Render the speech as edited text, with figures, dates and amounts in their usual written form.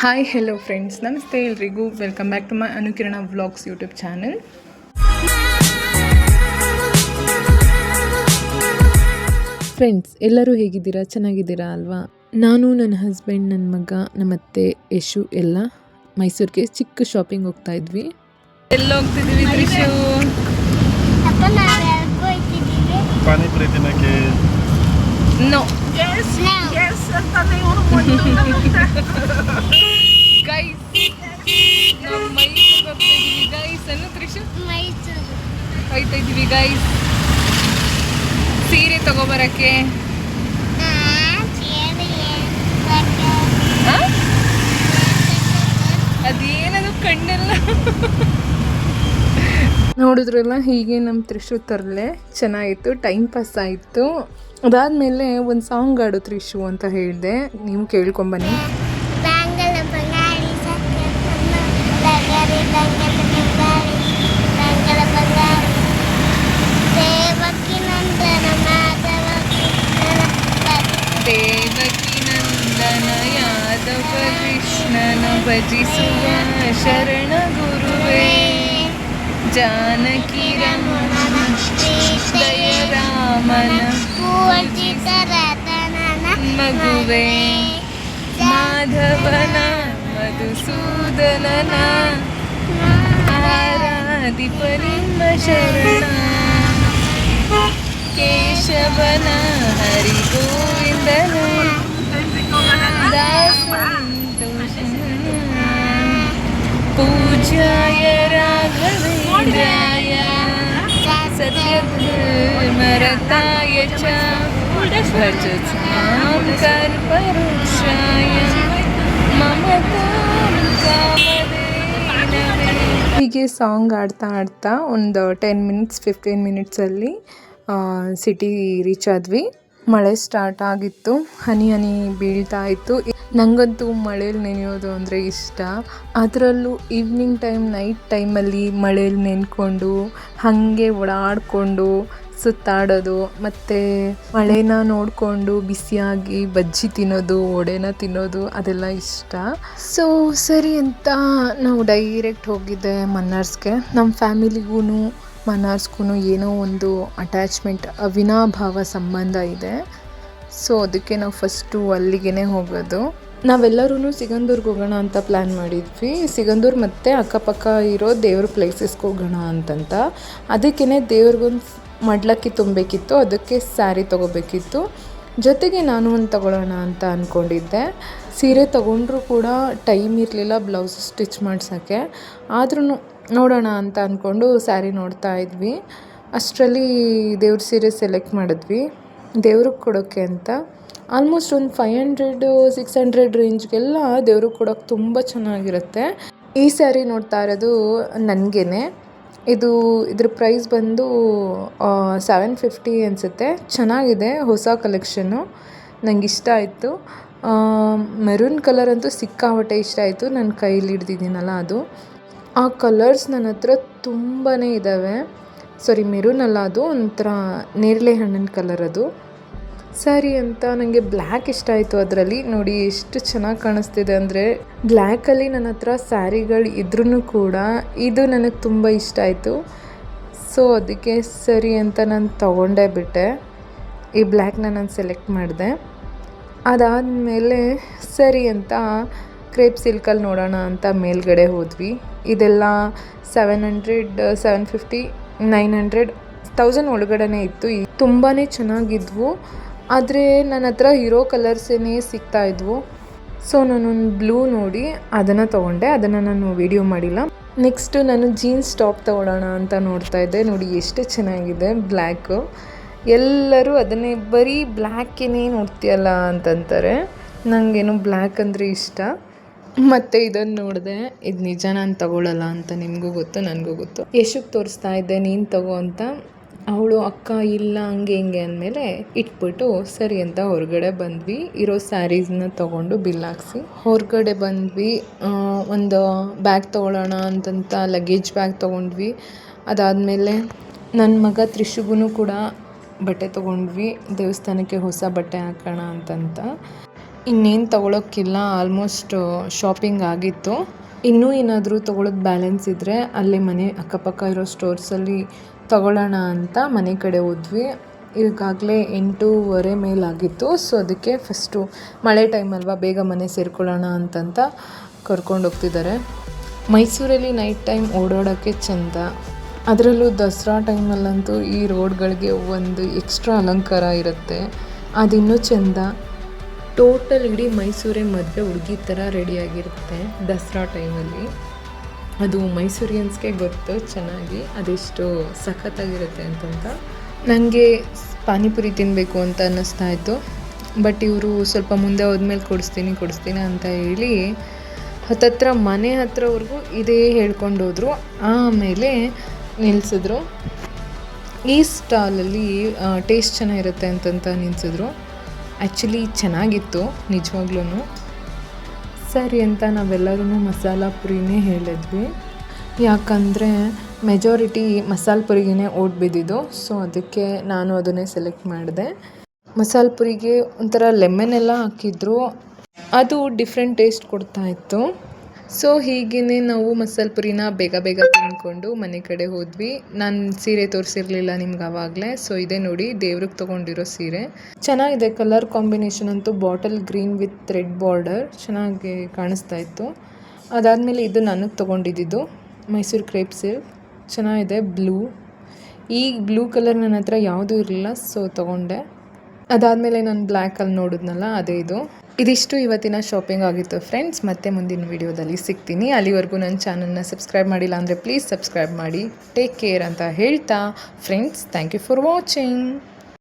Hi hello friends, ನಮಸ್ತೆ ಎಲ್ರಿಗೂ. Welcome back to my Anukirana vlogs YouTube channel. Friends, ಎಲ್ಲರೂ ಹೇಗಿದ್ದೀರಾ? ಚೆನ್ನಾಗಿದ್ದೀರಾ ಅಲ್ವಾ? ನಾನು, ನನ್ನ ಹಸ್ಬೆಂಡ್, ನನ್ನ ಮಗ, ನಮ್ಮತ್ತೆ ಯಶು ಎಲ್ಲ ಮೈಸೂರಿಗೆ ಚಿಕ್ಕ ಶಾಪಿಂಗ್ ಹೋಗ್ತಾ ಇದ್ವಿ. ಎಲ್ಲ ಹೋಗ್ತಿದ್ದೀವಿ ತ್ರಿಶು? ಪಾನಿಪುರಿ ತಿನ್ನಕ್ಕೆ. ನೋ ಗೈಸ್, ನಾವು ಮೈಸೂರಿಗೆ ಹೋಗ್ತಾ ಇದ್ದೀವಿ ಗೈಸ್. ಅನ್ನು ತ್ರಿಶು ಹೋಗ್ತಾ ಇದ್ದೀವಿ ಗೈಸ್ ಸೀರೆ ತಗೋಬರಕ್ಕೆ. ಅದೇನದು ಕಣ್ಣೆಲ್ಲ ನೋಡಿದ್ರಲ್ಲ. ಹೀಗೆ ನಮ್ಮ ತ್ರಿಶು ತರಲೆ ಚೆನ್ನಾಗಿತ್ತು, ಟೈಮ್ ಪಾಸ್ ಆಯಿತು. ಅದಾದಮೇಲೆ ಒಂದು ಸಾಂಗ್ ಹಾಡು ತ್ರಿಶು ಅಂತ ಹೇಳಿದೆ, ನೀವು ಕೇಳ್ಕೊಂಬನ್ನಿ. ದೇವಕಿ ನಂದನ ಯಾದವ ಕೃಷ್ಣನ ಭಜಿಸುವ ಶರಣ ಗುರುವೇ, ಜಾನಕಿ ರಮಣ ದಯ ರಾಮನ ಮಗುವೆ, ಮಾಧವನ ಮಧುಸೂದನನ ಆರಾಧಿಪ ನಿಮ್ಮ ಶರಣ, ಕೇಶವನ ಹರಿ ಗೋವಿಂದನ ಪೂಜ್ಯಾಯ ರಾಘವೇಂದ್ರಾಯ ಸತ್ಯಧರ್ಮರತಾಯ ಚ ಭಜತಾಂ ಕಲ್ಪವೃಕ್ಷಾಯ ಮಮತಾಂ ಕಾಮಧೇನವೇ. ಹೀಗೆ ಸಾಂಗ್ ಆಡ್ತಾ ಒಂದು 10-15 ಮಿನಿಟ್ಸಲ್ಲಿ ಸಿಟಿ ರೀಚ್ ಆದ್ವಿ. ಮಳೆ ಸ್ಟಾರ್ಟ್ ಆಗಿತ್ತು, ಹನಿ ಬೀಳ್ತಾ ಇತ್ತು. ನನಗಂತೂ ಮಳೇಲಿ ನೆನೆಯೋದು ಅಂದರೆ ಇಷ್ಟ. ಅದರಲ್ಲೂ ಈವ್ನಿಂಗ್ ಟೈಮ್, ನೈಟ್ ಟೈಮಲ್ಲಿ ಮಳೇಲಿ ನೆನ್ಕೊಂಡು ಹಾಗೆ ಓಡಾಡಿಕೊಂಡು ಸುತ್ತಾಡೋದು, ಮತ್ತು ಮಳೆನ ನೋಡಿಕೊಂಡು ಬಿಸಿಯಾಗಿ ಬಜ್ಜಿ ತಿನ್ನೋದು, ವಡೆನ ತಿನ್ನೋದು, ಅದೆಲ್ಲ ಇಷ್ಟ. ಸೊ ಸರಿ ಅಂತ ನಾವು ಡೈರೆಕ್ಟ್ ಹೋಗಿದ್ದೆ ಮನ್ನಾರ್ಸ್ಗೆ. ನಮ್ಮ ಫ್ಯಾಮಿಲಿಗೂ ಮನ್ನಾರ್ಸ್ಗೂ ಏನೋ ಒಂದು ಅಟ್ಯಾಚ್ಮೆಂಟ್, ಅವಿನಾಭಾವ ಸಂಬಂಧ ಇದೆ. ಸೊ ಅದಕ್ಕೆ ನಾವು ಫಸ್ಟು ಅಲ್ಲಿಗೆ ಹೋಗೋದು. ನಾವೆಲ್ಲರೂ ಸಿಗಂದೂರ್ಗೆ ಹೋಗೋಣ ಅಂತ ಪ್ಲ್ಯಾನ್ ಮಾಡಿದ್ವಿ. ಸಿಗಂದೂರು ಮತ್ತು ಅಕ್ಕಪಕ್ಕ ಇರೋ ದೇವ್ರ ಪ್ಲೇಸಸ್ಗೆ ಹೋಗೋಣ ಅಂತಂತ. ಅದಕ್ಕೇ ದೇವ್ರಿಗೊಂದು ಮಡ್ಲಕ್ಕಿ ತುಂಬಬೇಕಿತ್ತು, ಅದಕ್ಕೆ ಸ್ಯಾರಿ ತೊಗೋಬೇಕಿತ್ತು. ಜೊತೆಗೆ ನಾನು ಒಂದು ತೊಗೊಳ್ಳೋಣ ಅಂತ ಅಂದ್ಕೊಂಡಿದ್ದೆ. ಸೀರೆ ತೊಗೊಂಡ್ರೂ ಕೂಡ ಟೈಮ್ ಇರಲಿಲ್ಲ ಬ್ಲೌಸ್ ಸ್ಟಿಚ್ ಮಾಡ್ಸೋಕ್ಕೆ. ಆದ್ರೂ ನೋಡೋಣ ಅಂತ ಅಂದ್ಕೊಂಡು ಸ್ಯಾರಿ ನೋಡ್ತಾ ಇದ್ವಿ. ಅಷ್ಟರಲ್ಲಿ ದೇವ್ರ ಸೀರೆ ಸೆಲೆಕ್ಟ್ ಮಾಡಿದ್ವಿ ದೇವ್ರಿಗೆ ಕೊಡೋಕ್ಕೆ ಅಂತ. ಆಲ್ಮೋಸ್ಟ್ ಒಂದು 500-600 ರೇಂಜ್ಗೆಲ್ಲ ದೇವ್ರಿಗೆ ಕೊಡೋಕ್ಕೆ ತುಂಬ ಚೆನ್ನಾಗಿರುತ್ತೆ. ಈ ಸ್ಯಾರಿ ನೋಡ್ತಾ ಇರೋದು ನನಗೇನೆ. ಇದ್ರ ಪ್ರೈಸ್ ಬಂದು 750 ಅನಿಸುತ್ತೆ. ಚೆನ್ನಾಗಿದೆ, ಹೊಸ ಕಲೆಕ್ಷನ್ನು, ನಂಗೆ ಇಷ್ಟ ಆಯಿತು. ಮೆರೂನ್ ಕಲರ್ ಅಂತೂ ಸಿಕ್ಕಾಪಟ್ಟೆ ಇಷ್ಟ ಆಯಿತು. ನನ್ನ ಕೈಲಿ ಹಿಡ್ದಿದ್ದೀನಲ್ಲ ಅದು. ಆ ಕಲರ್ಸ್ ನನ್ನ ಹತ್ರ ತುಂಬಾ ಇದ್ದಾವೆ. ಸಾರಿ, ಮೆರೂನ್ ಅಲ್ಲ, ಅದು ಒಂಥರ ನೇರಳೆ ಹಣ್ಣಿನ ಕಲರ್ ಅದು. ಸರಿ ಅಂತ ನನಗೆ ಬ್ಲ್ಯಾಕ್ ಇಷ್ಟ ಆಯಿತು. ಅದರಲ್ಲಿ ನೋಡಿ ಎಷ್ಟು ಚೆನ್ನಾಗಿ ಕಾಣಿಸ್ತಿದೆ ಅಂದರೆ. ಬ್ಲ್ಯಾಕಲ್ಲಿ ನನ್ನ ಹತ್ರ ಸ್ಯಾರಿಗಳು ಇದ್ರೂ ಕೂಡ ಇದು ನನಗೆ ತುಂಬ ಇಷ್ಟ ಆಯಿತು. ಸೊ ಅದಕ್ಕೆ ಸರಿ ಅಂತ ನಾನು ತೊಗೊಂಡೇ ಬಿಟ್ಟೆ. ಈ ಬ್ಲ್ಯಾಕ್ನ ನಾನು ಸೆಲೆಕ್ಟ್ ಮಾಡಿದೆ. ಅದಾದಮೇಲೆ ಸರಿ ಅಂತ ಕ್ರೇಪ್ ಸಿಲ್ಕಲ್ಲಿ ನೋಡೋಣ ಅಂತ ಮೇಲ್ಗಡೆ ಹೋದ್ವಿ. ಇದೆಲ್ಲ 700, 750, 900, 1000 ಒಳಗಡೆ ಇತ್ತು. ತುಂಬಾ ಚೆನ್ನಾಗಿದ್ವು. ಆದರೆ ನನ್ನ ಹತ್ರ ಇರೋ ಕಲರ್ಸೇ ಸಿಗ್ತಾಯಿದ್ವು. ಸೊ ನಾನೊಂದು ಬ್ಲೂ ನೋಡಿ ಅದನ್ನು ತೊಗೊಂಡೆ. ಅದನ್ನು ನಾನು ವೀಡಿಯೋ ಮಾಡಿಲ್ಲ. ನೆಕ್ಸ್ಟು ನಾನು ಜೀನ್ಸ್ ಟಾಪ್ ತೊಗೊಳ್ಳೋಣ ಅಂತ ನೋಡ್ತಾ ಇದ್ದೆ. ನೋಡಿ ಎಷ್ಟು ಚೆನ್ನಾಗಿದೆ ಬ್ಲ್ಯಾಕು. ಎಲ್ಲರೂ ಅದನ್ನೇ ಬರೀ ಬ್ಲ್ಯಾಕೇ ನೋಡ್ತೀಯಲ್ಲ ಅಂತಂತಾರೆ. ನನಗೇನು ಬ್ಲ್ಯಾಕ್ ಅಂದರೆ ಇಷ್ಟ. ಮತ್ತು ಇದನ್ನು ನೋಡಿದೆ, ಇದು ನಿಜ ನಾನು ತೊಗೊಳ್ಳಲ್ಲ ಅಂತ ನಿಮಗೂ ಗೊತ್ತು, ನನಗೂ ಗೊತ್ತು. ಯಶಕ್ಕೆ ತೋರಿಸ್ತಾ ಇದ್ದೆ, ನೀನು ತಗೋ ಅಂತ. ಅವಳು ಅಕ್ಕ ಇಲ್ಲ ಹಂಗೆ ಹಿಂಗೆ ಅಂದಮೇಲೆ ಇಟ್ಬಿಟ್ಟು ಸರಿ ಅಂತ ಹೊರಗಡೆ ಬಂದ್ವಿ. ಇರೋ ಸ್ಯಾರೀಸ್ನ ತೊಗೊಂಡು ಬಿಲ್ ಹಾಕ್ಸಿ ಹೊರಗಡೆ ಬಂದ್ವಿ. ಒಂದು ಬ್ಯಾಗ್ ತೊಗೊಳ್ಳೋಣ ಅಂತಂತ ಲಗೇಜ್ ಬ್ಯಾಗ್ ತೊಗೊಂಡ್ವಿ. ಅದಾದಮೇಲೆ ನನ್ನ ಮಗ ತ್ರಿಶುಗೂ ಕೂಡ ಬಟ್ಟೆ ತೊಗೊಂಡ್ವಿ, ದೇವಸ್ಥಾನಕ್ಕೆ ಹೊಸ ಬಟ್ಟೆ ಹಾಕೋಣ ಅಂತಂತ. ಇನ್ನೇನು ತೊಗೊಳೋಕ್ಕಿಲ್ಲ, ಆಲ್ಮೋಸ್ಟ್ ಶಾಪಿಂಗ್ ಆಗಿತ್ತು. ಇನ್ನೂ ಏನಾದರೂ ತೊಗೊಳೋದು ಬ್ಯಾಲೆನ್ಸ್ ಇದ್ದರೆ ಅಲ್ಲೇ ಮನೆ ಅಕ್ಕಪಕ್ಕ ಇರೋ ಸ್ಟೋರ್ಸಲ್ಲಿ ತೊಗೊಳ್ಳೋಣ ಅಂತ ಮನೆ ಕಡೆ ಹೋದ್ವಿ. ಈಗಾಗಲೇ 8:30 ಮೇಲಾಗಿತ್ತು. ಸೊ ಅದಕ್ಕೆ ಫಸ್ಟು ಮಳೆ ಟೈಮ್ ಅಲ್ವಾ, ಬೇಗ ಮನೆ ಸೇರ್ಕೊಳ್ಳೋಣ ಅಂತಂತ ಕರ್ಕೊಂಡು ಹೋಗ್ತಿದ್ದಾರೆ. ಮೈಸೂರಲ್ಲಿ ನೈಟ್ ಟೈಮ್ ಓಡಾಡೋಕ್ಕೆ ಚೆಂದ, ಅದರಲ್ಲೂ ದಸರಾ ಟೈಮಲ್ಲಂತೂ ಈ ರೋಡ್ಗಳಿಗೆ ಒಂದು ಎಕ್ಸ್ಟ್ರಾ ಅಲಂಕಾರ ಇರುತ್ತೆ, ಅದಿನ್ನೂ ಚೆಂದ. ಟೋಟಲ್ ಇಡೀ ಮೈಸೂರೇ ಮದುವೆ ಹುಡುಗಿ ಥರ ರೆಡಿಯಾಗಿರುತ್ತೆ ದಸರಾ ಟೈಮಲ್ಲಿ. ಅದು ಮೈಸೂರಿಯನ್ಸ್ಗೆ ಗೊತ್ತು ಚೆನ್ನಾಗಿ ಅದೆಷ್ಟು ಸಖತ್ತಾಗಿರುತ್ತೆ ಅಂತಂತ. ನನಗೆ ಪಾನಿಪುರಿ ತಿನ್ನಬೇಕು ಅಂತ ಅನ್ನಿಸ್ತಾ ಇತ್ತು. ಬಟ್ ಇವರು ಸ್ವಲ್ಪ ಮುಂದೆ ಹೋದ್ಮೇಲೆ ಕೊಡಿಸ್ತೀನಿ ಅಂತ ಹೇಳಿ ಹತ್ತತ್ರ ಮನೆ ಹತ್ರವರೆಗೂ ಇದೇ ಹೇಳ್ಕೊಂಡು ಹೋದರು. ಆಮೇಲೆ ನಿಲ್ಲಿಸಿದ್ರು. ಈ ಸ್ಟಾಲಲ್ಲಿ ಟೇಸ್ಟ್ ಚೆನ್ನಾಗಿರುತ್ತೆ ಅಂತಂತ ನಿಲ್ಲಿಸಿದ್ರು. ಆ್ಯಕ್ಚುಲಿ ಚೆನ್ನಾಗಿತ್ತು ನಿಜವಾಗ್ಲೂ. ಸರಿ ಅಂತ ನಾವೆಲ್ಲರೂ ಮಸಾಲ ಪುರಿನೇ ಹೇಳಿದ್ವಿ, ಯಾಕಂದರೆ ಮೆಜಾರಿಟಿ ಮಸಾಲ ಪುರಿಗೇ ಓಟ್ ಬಿದ್ದಿದ್ದು. ಸೊ ಅದಕ್ಕೆ ನಾನು ಅದನ್ನೇ ಸೆಲೆಕ್ಟ್ ಮಾಡಿದೆ. ಮಸಾಲ ಪುರಿಗೆ ಒಂಥರ ಲೆಮನ್ ಎಲ್ಲ ಹಾಕಿದ್ರು, ಅದು ಡಿಫ್ರೆಂಟ್ ಟೇಸ್ಟ್ ಕೊಡ್ತಾಯಿತ್ತು. ಸೊ ಹೀಗೇ ನಾವು ಮಸಾಲ ಪುರಿನ ಬೇಗ ತಿಂದ್ಕೊಂಡು ಮನೆ ಕಡೆ ಹೋದ್ವಿ. ನಾನು ಸೀರೆ ತೋರಿಸಿರಲಿಲ್ಲ ನಿಮ್ಗೆ ಆವಾಗಲೇ. ಸೊ ಇದೇ ನೋಡಿ ದೇವ್ರಿಗೆ ತೊಗೊಂಡಿರೋ ಸೀರೆ, ಚೆನ್ನಾಗಿದೆ. ಕಲರ್ ಕಾಂಬಿನೇಷನ್ ಅಂತೂ bottle green with red border ಚೆನ್ನಾಗಿ ಕಾಣಿಸ್ತಾ ಇತ್ತು. ಅದಾದಮೇಲೆ ಇದು ನನಗೆ ತೊಗೊಂಡಿದ್ದು ಮೈಸೂರು ಕ್ರೇಪ್ ಸಿಲ್ಕ್, ಚೆನ್ನಾಗಿದೆ ಬ್ಲೂ. ಈ ಬ್ಲೂ ಕಲರ್ ನನ್ನ ಹತ್ರ ಯಾವುದೂ ಇರಲಿಲ್ಲ, ಸೊ ತೊಗೊಂಡೆ. ಅದಾದಮೇಲೆ ನಾನು ಬ್ಲ್ಯಾಕಲ್ಲಿ ನೋಡಿದ್ನಲ್ಲ ಅದೇ ಇದಿಷ್ಟು ಇವತ್ತಿನ ಶಾಪಿಂಗ್ ಆಗಿತ್ತು ಫ್ರೆಂಡ್ಸ್. ಮತ್ತೆ ಮುಂದಿನ ವಿಡಿಯೋದಲ್ಲಿ ಸಿಗ್ತೀನಿ. ಅಲ್ಲಿವರೆಗೂ ನನ್ನ ಚಾನಲ್ನ ಸಬ್ಸ್ಕ್ರೈಬ್ ಮಾಡಿಲ್ಲ ಅಂದರೆ ಪ್ಲೀಸ್ ಸಬ್ಸ್ಕ್ರೈಬ್ ಮಾಡಿ. ಟೇಕ್ ಕೇರ್ ಅಂತ ಹೇಳ್ತಾ friends, thank you for watching.